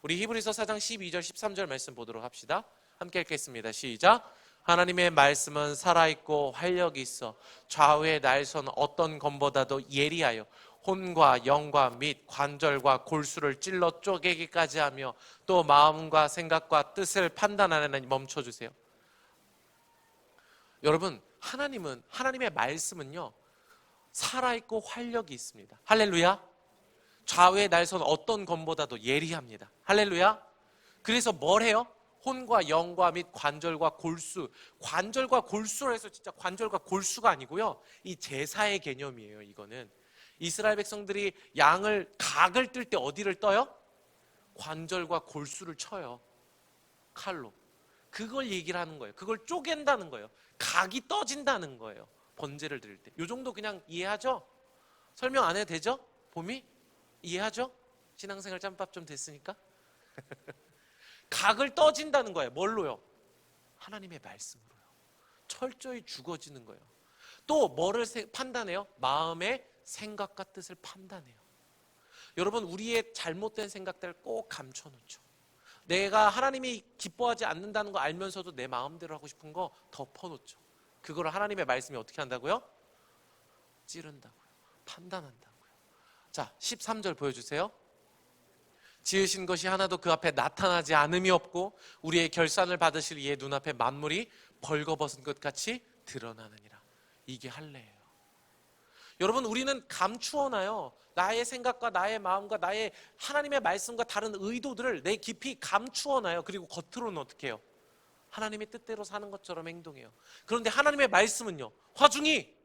우리 히브리서 4장 12절 13절 말씀 보도록 합시다. 함께 읽겠습니다. 시작. 하나님의 말씀은 살아있고 활력이 있어 좌우의 날선 어떤 검보다도 예리하여 혼과 영과 및 관절과 골수를 찔러 쪼개기까지 하며 또 마음과 생각과 뜻을 판단하는. 멈춰주세요. 여러분, 하나님의 말씀은요, 살아있고 활력이 있습니다. 할렐루야. 좌우의 날선 어떤 검보다도 예리합니다. 할렐루야. 그래서 뭘 해요? 혼과 영과 및 관절과 골수. 관절과 골수로 해서 진짜 관절과 골수가 아니고요, 이 제사의 개념이에요. 이거는 이스라엘 백성들이 각을 뜰 때 어디를 떠요? 관절과 골수를 쳐요, 칼로. 그걸 얘기를 하는 거예요. 그걸 쪼갠다는 거예요. 각이 떠진다는 거예요. 번제를 드릴 때. 요 정도 그냥 이해하죠? 설명 안 해도 되죠? 봄이? 이해하죠? 신앙생활 짬밥 좀 됐으니까. 각을 떠진다는 거예요. 뭘로요? 하나님의 말씀으로요. 철저히 죽어지는 거예요. 또 뭐를 판단해요? 마음의 생각과 뜻을 판단해요. 여러분, 우리의 잘못된 생각들을 꼭 감춰놓죠. 내가 하나님이 기뻐하지 않는다는 거 알면서도 내 마음대로 하고 싶은 거 덮어놓죠. 그거를 하나님의 말씀이 어떻게 한다고요? 찌른다고요. 판단한다고요. 자, 13절 보여주세요. 지으신 것이 하나도 그 앞에 나타나지 않음이 없고 우리의 결산을 받으실 이의 눈앞에 만물이 벌거벗은 것 같이 드러나느니라. 이게 할례예요. 여러분, 우리는 감추어놔요. 나의 생각과 나의 마음과 나의 하나님의 말씀과 다른 의도들을 내 깊이 감추어놔요. 그리고 겉으로는 어떻게 해요? 하나님의 뜻대로 사는 것처럼 행동해요. 그런데 하나님의 말씀은요, 화중이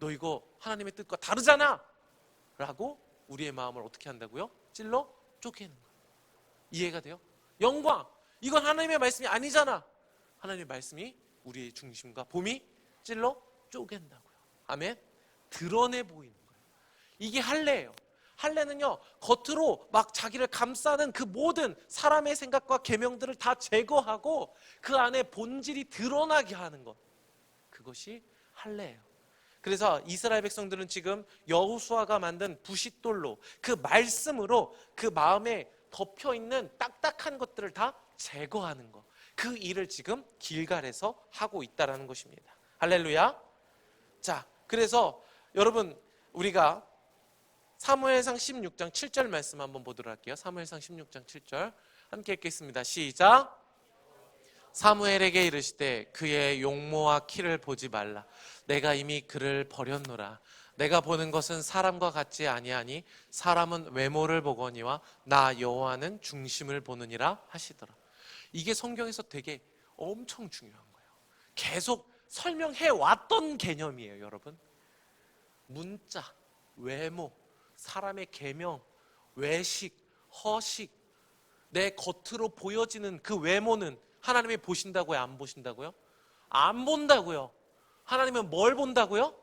너 이거 하나님의 뜻과 다르잖아 라고 우리의 마음을 어떻게 한다고요? 찔러 쪼개는 거예요. 이해가 돼요? 영광, 이건 하나님의 말씀이 아니잖아. 하나님의 말씀이 우리의 중심과 봄이 찔러 쪼갠다고요. 아멘. 드러내 보이는 거예요. 이게 할례예요. 할례는요, 겉으로 막 자기를 감싸는 그 모든 사람의 생각과 계명들을 다 제거하고 그 안에 본질이 드러나게 하는 것, 그것이 할례예요. 그래서 이스라엘 백성들은 지금 여호수아가 만든 부싯돌로, 그 말씀으로 그 마음에 덮여있는 딱딱한 것들을 다 제거하는 것, 그 일을 지금 길갈에서 하고 있다는 것입니다. 할렐루야. 자, 그래서 여러분, 우리가 사무엘상 16장 7절 말씀 한번 보도록 할게요. 사무엘상 16장 7절 함께 읽겠습니다. 시작. 사무엘에게 이르시되 그의 용모와 키를 보지 말라. 내가 이미 그를 버렸노라. 내가 보는 것은 사람과 같지 아니하니 사람은 외모를 보거니와 나 여호와는 중심을 보느니라 하시더라. 이게 성경에서 되게 엄청 중요한 거예요. 계속 설명해 왔던 개념이에요, 여러분. 문자, 외모, 사람의 계명, 외식, 허식, 내 겉으로 보여지는 그 외모는 하나님이 보신다고요? 안 보신다고요? 안 본다고요. 하나님은 뭘 본다고요?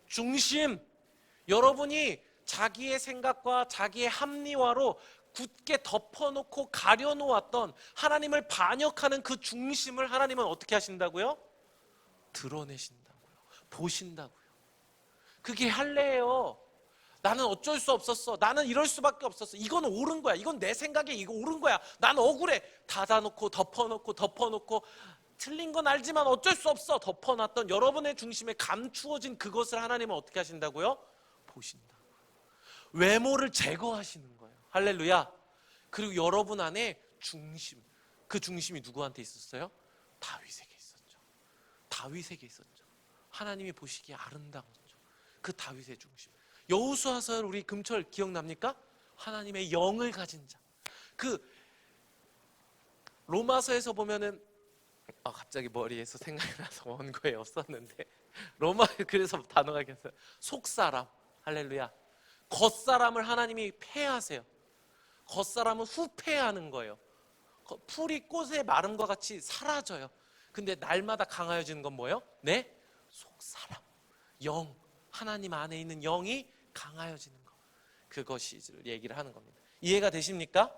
중심. 여러분이 자기의 생각과 자기의 합리화로 굳게 덮어놓고 가려놓았던 하나님을 반역하는 그 중심을 하나님은 어떻게 하신다고요? 드러내신다고요. 보신다고요. 그게 할례예요. 나는 어쩔 수 없었어. 나는 이럴 수밖에 없었어. 이건 옳은 거야. 이건 내 생각에 이거 옳은 거야. 난 억울해. 닫아놓고 덮어놓고 틀린 건 알지만 어쩔 수 없어. 덮어놨던 여러분의 중심에 감추어진 그것을 하나님은 어떻게 하신다고요? 보신다고요. 외모를 제거하시는 거예요. 할렐루야. 그리고 여러분 안에 중심, 그 중심이 누구한테 있었어요? 다윗에게 있었죠. 다윗에게 있었죠. 하나님이 보시기에 아름다웠죠. 그 다윗의 중심. 여호수아서 우리 금철 기억납니까? 하나님의 영을 가진 자. 그 로마서에서 보면은 갑자기 머리에서 생각이 나서 원고에 없었는데 로마, 그래서 단어가 있어요. 속사람. 할렐루야. 겉사람을 하나님이 폐하세요. 겉사람은 후퇴하는 거예요. 풀이 꽃의 마름과 같이 사라져요. 근데 날마다 강하여지는 건 뭐예요? 내 속사람, 영, 하나님 안에 있는 영이 강하여지는 것, 그것이 얘기를 하는 겁니다. 이해가 되십니까?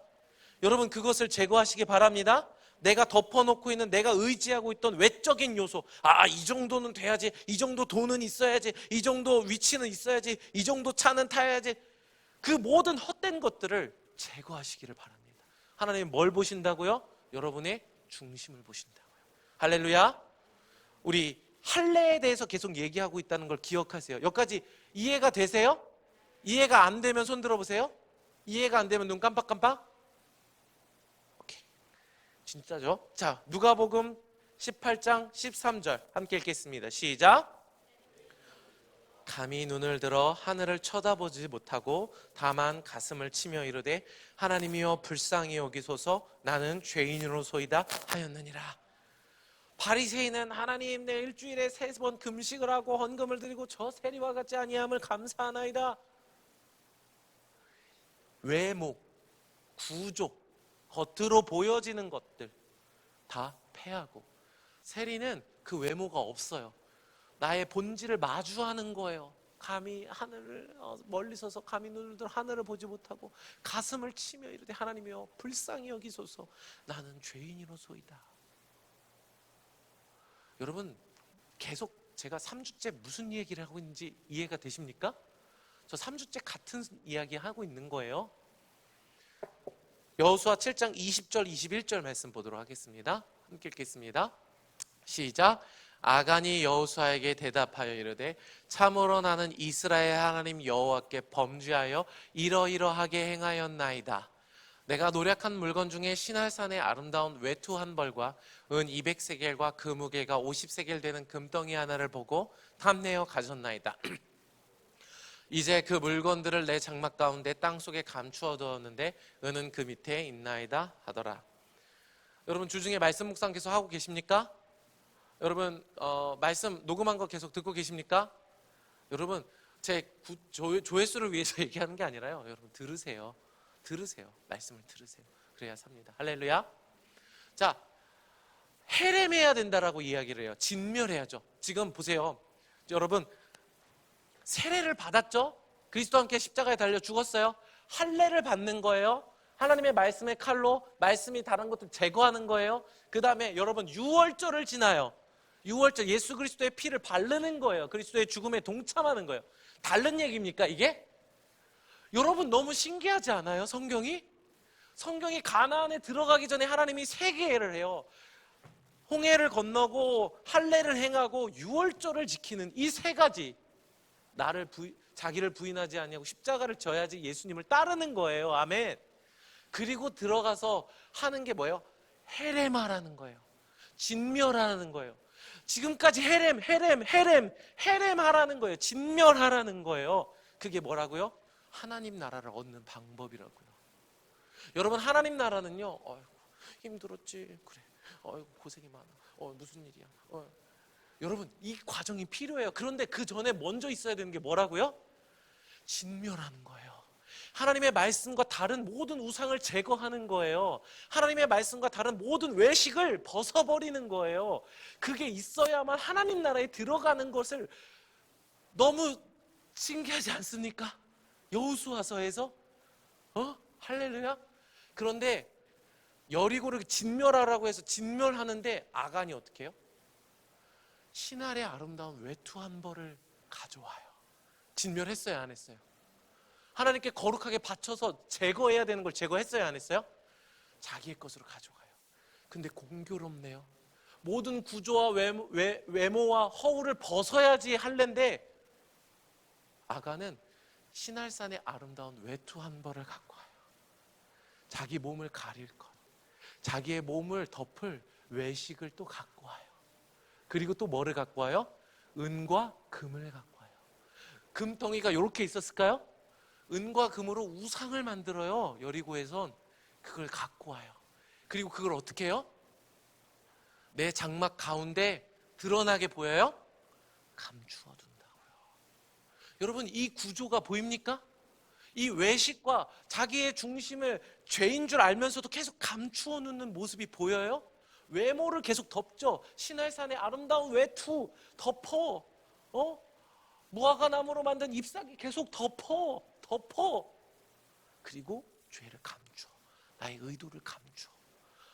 여러분, 그것을 제거하시기 바랍니다. 내가 덮어놓고 있는, 내가 의지하고 있던 외적인 요소, 이 정도는 돼야지, 이 정도 돈은 있어야지, 이 정도 위치는 있어야지, 이 정도 차는 타야지, 그 모든 헛된 것들을 제거하시기를 바랍니다. 하나님은 뭘 보신다고요? 여러분의 중심을 보신다고요. 할렐루야. 우리 할례에 대해서 계속 얘기하고 있다는 걸 기억하세요. 여기까지 이해가 되세요? 이해가 안 되면 손 들어보세요. 이해가 안 되면 눈 깜빡깜빡. 오케이. 진짜죠? 자, 누가복음 18장 13절 함께 읽겠습니다. 시작. 감히 눈을 들어 하늘을 쳐다보지 못하고 다만 가슴을 치며 이르되 하나님이여 불쌍히 여기소서 나는 죄인으로소이다 하였느니라. 바리새인은 하나님, 내 일주일에 3번 금식을 하고 헌금을 드리고 저 세리와 같지 아니함을 감사하나이다. 외모, 구조, 겉으로 보여지는 것들 다 패하고, 세리는 그 외모가 없어요. 나의 본질을 마주하는 거예요. 감히 하늘을 멀리 서서 감히 눈을 들어 하늘을 보지 못하고 가슴을 치며 이르되 하나님이여 불쌍히 여기소서 나는 죄인이로소이다. 여러분, 계속 제가 3주째 무슨 얘기를 하고 있는지 이해가 되십니까? 저 3주째 같은 이야기 하고 있는 거예요. 여호수아 7장 20절 21절 말씀 보도록 하겠습니다. 함께 읽겠습니다. 시작. 아간이 여호수아에게 대답하여 이르되 참으로 나는 이스라엘 하나님 여호와께 범죄하여 이러이러하게 행하였나이다. 내가 노력한 물건 중에 시날산의 아름다운 외투 한 벌과 은 200세겔과 금무게가 50세겔 되는 금덩이 하나를 보고 탐내어 가졌나이다. 이제 그 물건들을 내 장막 가운데 땅속에 감추어 두었는데 은은 그 밑에 있나이다 하더라. 여러분, 주중에 말씀 묵상 계속 하고 계십니까? 여러분, 말씀 녹음한 거 계속 듣고 계십니까? 여러분, 제 조회수를 위해서 얘기하는 게 아니라요. 여러분, 들으세요. 말씀을 들으세요. 그래야 삽니다. 할렐루야. 자, 해렘해야 된다라고 이야기를 해요. 진멸해야죠. 지금 보세요. 여러분, 세례를 받았죠? 그리스도와 함께 십자가에 달려 죽었어요. 할례를 받는 거예요. 하나님의 말씀의 칼로 말씀이 다른 것들 제거하는 거예요. 그 다음에 여러분 유월절을 지나요. 유월절, 예수 그리스도의 피를 바르는 거예요. 그리스도의 죽음에 동참하는 거예요. 다른 얘기입니까 이게? 여러분 너무 신기하지 않아요? 성경이 가나안에 들어가기 전에 하나님이 세 개를 해요. 홍해를 건너고 할례를 행하고 유월절을 지키는 이 세 가지. 자기를 부인하지 아니하고 십자가를 져야지 예수님을 따르는 거예요. 아멘. 그리고 들어가서 하는 게 뭐예요? 헤렘하라는 거예요. 진멸하라는 거예요. 지금까지 헤렘하라는 거예요. 진멸하라는 거예요. 그게 뭐라고요? 하나님 나라를 얻는 방법이라고요. 여러분 하나님 나라는요, 힘들었지, 그래, 고생이 많아, 무슨 일이야, 여러분 이 과정이 필요해요. 그런데 그 전에 먼저 있어야 되는 게 뭐라고요? 진멸하는 거예요. 하나님의 말씀과 다른 모든 우상을 제거하는 거예요. 하나님의 말씀과 다른 모든 외식을 벗어버리는 거예요. 그게 있어야만 하나님 나라에 들어가는 것을. 너무 신기하지 않습니까? 여호수아서에서 할렐루야. 그런데 여리고를 진멸하라고 해서 진멸하는데 아간이 어떻게 해요? 신할의 아름다운 외투 한 벌을 가져와요. 진멸했어요, 안 했어요? 하나님께 거룩하게 바쳐서 제거해야 되는 걸 제거했어요, 안 했어요? 자기의 것으로 가져가요. 근데 공교롭네요. 모든 구조와 외모와 허울을 벗어야지 할랜데 아간은 신할산의 아름다운 외투 한 벌을 갖고 와요. 자기 몸을 가릴 것, 자기의 몸을 덮을 외식을 또 갖고 와요. 그리고 또 뭐를 갖고 와요? 은과 금을 갖고 와요. 금덩이가 이렇게 있었을까요? 은과 금으로 우상을 만들어요. 여리고에선 그걸 갖고 와요. 그리고 그걸 어떻게 해요? 내 장막 가운데 드러나게 보여요? 감추어 둔다고요. 여러분 이 구조가 보입니까? 이 외식과 자기의 중심을 죄인 줄 알면서도 계속 감추어 놓는 모습이 보여요? 외모를 계속 덮죠. 신할산의 아름다운 외투 덮어. 무화과 나무로 만든 잎사귀 계속 덮어. 그리고 죄를 감춰. 나의 의도를 감춰.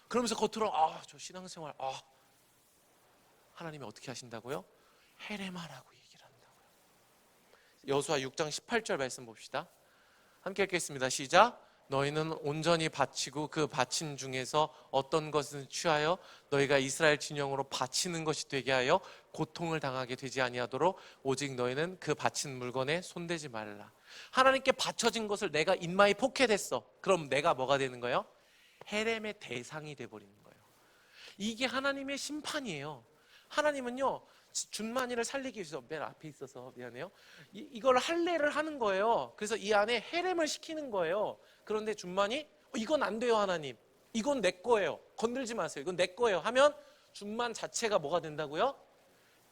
그러면서 겉으로 저 신앙생활 하나님이 어떻게 하신다고요? 헤레마라고 얘기를 한다고요. 여호수아 6장 18절 말씀 봅시다. 함께 읽겠습니다. 시작. 너희는 온전히 바치고 그 바친 중에서 어떤 것은 취하여 너희가 이스라엘 진영으로 바치는 것이 되게 하여 고통을 당하게 되지 아니하도록 오직 너희는 그 바친 물건에 손대지 말라. 하나님께 바쳐진 것을 내가 인마이 포켓했어. 그럼 내가 뭐가 되는 거예요? 헤렘의 대상이 돼버리는 거예요. 이게 하나님의 심판이에요. 하나님은요, 준만이를 살리기 위해서 맨 앞에 있어서 미안해요. 이걸 할례를 하는 거예요. 그래서 이 안에 헤렘을 시키는 거예요. 그런데 준만이 이건 안 돼요 하나님. 이건 내 거예요. 건들지 마세요. 이건 내 거예요. 하면 준만 자체가 뭐가 된다고요?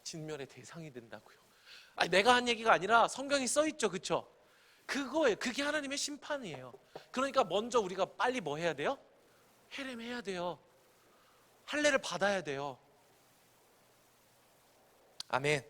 진멸의 대상이 된다고요. 내가 한 얘기가 아니라 성경이 써 있죠, 그렇죠? 그거예요. 그게 하나님의 심판이에요. 그러니까 먼저 우리가 빨리 뭐 해야 돼요? 헤렘 해야 돼요. 할례를 받아야 돼요. 아멘.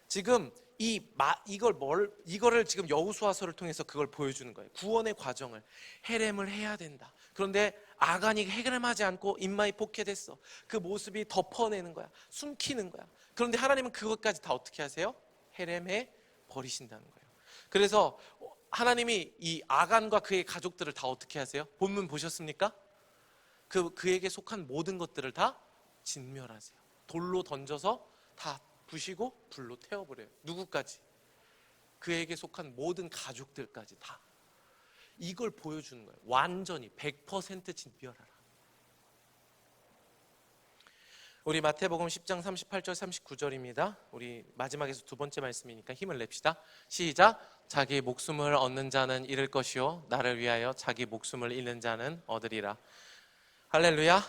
지금 이거를 지금 여호수아서를 통해서 그걸 보여주는 거예요. 구원의 과정을 헤렘을 해야 된다. 그런데 아간이 헤렘하지 않고 인마이 포켓했어. 그 모습이 덮어내는 거야. 숨기는 거야. 그런데 하나님은 그것까지 다 어떻게 하세요? 헤렘해 버리신다는 거예요. 그래서 하나님이 이 아간과 그의 가족들을 다 어떻게 하세요? 본문 보셨습니까? 그에게 속한 모든 것들을 다 진멸하세요. 돌로 던져서 다 부시고 불로 태워버려요. 누구까지? 그에게 속한 모든 가족들까지 다. 이걸 보여주는 거예요. 완전히 100% 진멸하라. 우리 마태복음 10장 38절 39절입니다. 우리 마지막에서 두 번째 말씀이니까 힘을 냅시다. 시작. 자기 목숨을 얻는 자는 잃을 것이요 나를 위하여 자기 목숨을 잃는 자는 얻으리라. 할렐루야.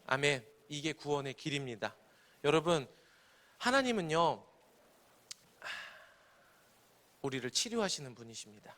아멘. 이게 구원의 길입니다. 여러분, 하나님은요, 우리를 치료하시는 분이십니다.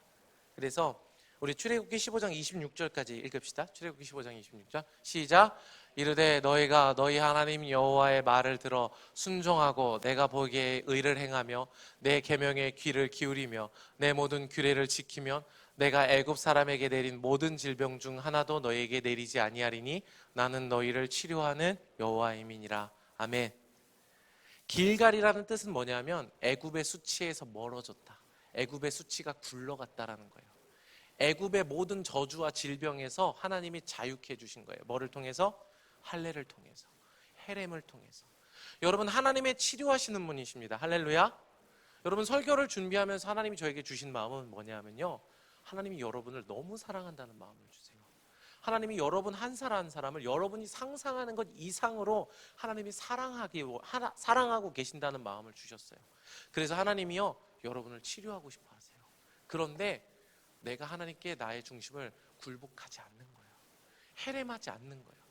그래서 우리 출애굽기 15장 26절까지 읽읍시다. 출애굽기 15장 26절 시작. 이르되 너희가 너희 하나님 여호와의 말을 들어 순종하고 내가 보기에 의를 행하며 내 계명에 귀를 기울이며 내 모든 규례를 지키면 내가 애굽 사람에게 내린 모든 질병 중 하나도 너희에게 내리지 아니하리니 나는 너희를 치료하는 여호와임이니라. 아멘. 길갈이라는 뜻은 뭐냐면 애굽의 수치에서 멀어졌다. 애굽의 수치가 굴러갔다라는 거예요. 애굽의 모든 저주와 질병에서 하나님이 자유케 해주신 거예요. 뭐를 통해서? 할례를 통해서, 헤렘을 통해서. 여러분, 하나님의 치료하시는 분이십니다. 할렐루야. 여러분, 설교를 준비하면서 하나님이 저에게 주신 마음은 뭐냐면요, 하나님이 여러분을 너무 사랑한다는 마음을 주세요. 하나님이 여러분 한 사람 한 사람을 여러분이 상상하는 것 이상으로 하나님이 사랑하고 계신다는 마음을 주셨어요. 그래서 하나님이요, 여러분을 치료하고 싶어 하세요. 그런데 내가 하나님께 나의 중심을 굴복하지 않는 거예요. 헤렘하지 않는 거예요.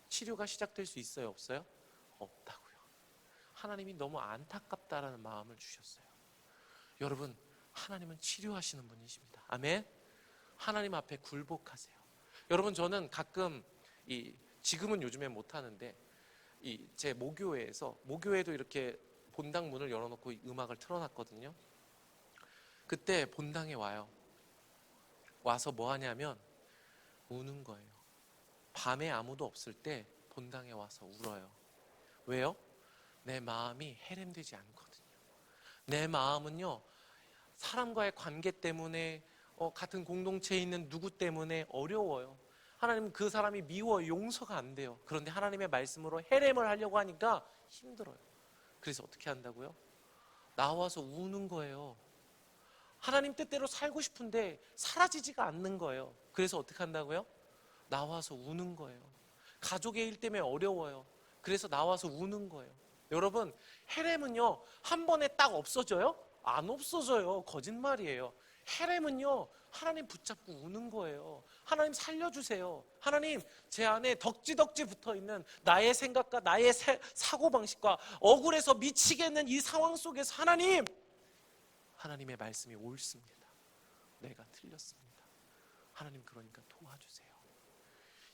치료가 시작될 수 있어요? 없어요? 없다고요. 하나님이 너무 안타깝다라는 마음을 주셨어요. 여러분, 하나님은 치료하시는 분이십니다. 아멘. 하나님 앞에 굴복하세요. 여러분, 저는 가끔 지금은 요즘에 못 하는데 제 모교회도 이렇게 본당 문을 열어놓고 음악을 틀어놨거든요. 그때 본당에 와서 뭐 하냐면 우는 거예요. 밤에 아무도 없을 때 본당에 와서 울어요. 왜요? 내 마음이 헤렘되지 않거든요. 내 마음은요, 사람과의 관계 때문에 같은 공동체에 있는 누구 때문에 어려워요. 하나님은 그 사람이 미워요. 용서가 안 돼요. 그런데 하나님의 말씀으로 헤렘을 하려고 하니까 힘들어요. 그래서 어떻게 한다고요? 나와서 우는 거예요. 하나님 뜻대로 살고 싶은데 사라지지가 않는 거예요. 그래서 어떻게 한다고요? 나와서 우는 거예요. 가족의 일 때문에 어려워요. 그래서 나와서 우는 거예요. 여러분, 헤렘은요, 한 번에 딱 없어져요? 안 없어져요. 거짓말이에요. 헤렘은요, 하나님 붙잡고 우는 거예요. 하나님 살려주세요. 하나님, 제 안에 덕지덕지 붙어있는 나의 생각과 나의 사고방식과 억울해서 미치겠는 이 상황 속에서 하나님의 말씀이 옳습니다. 내가 틀렸습니다. 하나님, 그러니까 도와주세요.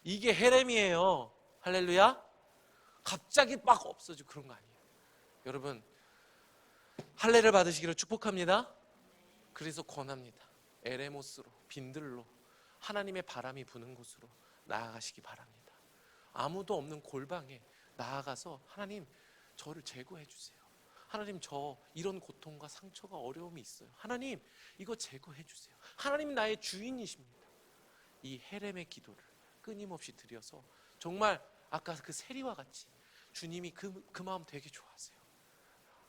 이게 헤렘이에요. 할렐루야. 갑자기 막 없어지고 그런 거 아니에요. 여러분, 할례를 받으시기를 축복합니다. 그래서 권합니다. 에레모스로, 빈들로 하나님의 바람이 부는 곳으로 나아가시기 바랍니다. 아무도 없는 골방에 나아가서 하나님, 저를 제거해 주세요. 하나님, 저 이런 고통과 상처가 어려움이 있어요. 하나님, 이거 제거해 주세요. 하나님, 나의 주인이십니다. 이 헤렘의 기도를 끊임없이 드려서 정말 아까 그 세리와 같이 주님이 그 마음 되게 좋아하세요.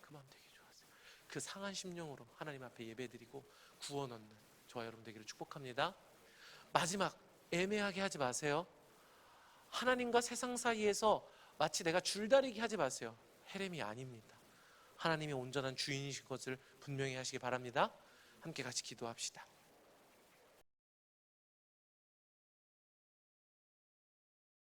그 마음 되게 좋아하세요. 그 상한 심령으로 하나님 앞에 예배드리고 구원 얻는 저와 여러분 되기를 축복합니다. 마지막, 애매하게 하지 마세요. 하나님과 세상 사이에서 마치 내가 줄다리기 하지 마세요. 헤렘이 아닙니다. 하나님이 온전한 주인이신 것을 분명히 하시기 바랍니다. 함께 같이 기도합시다.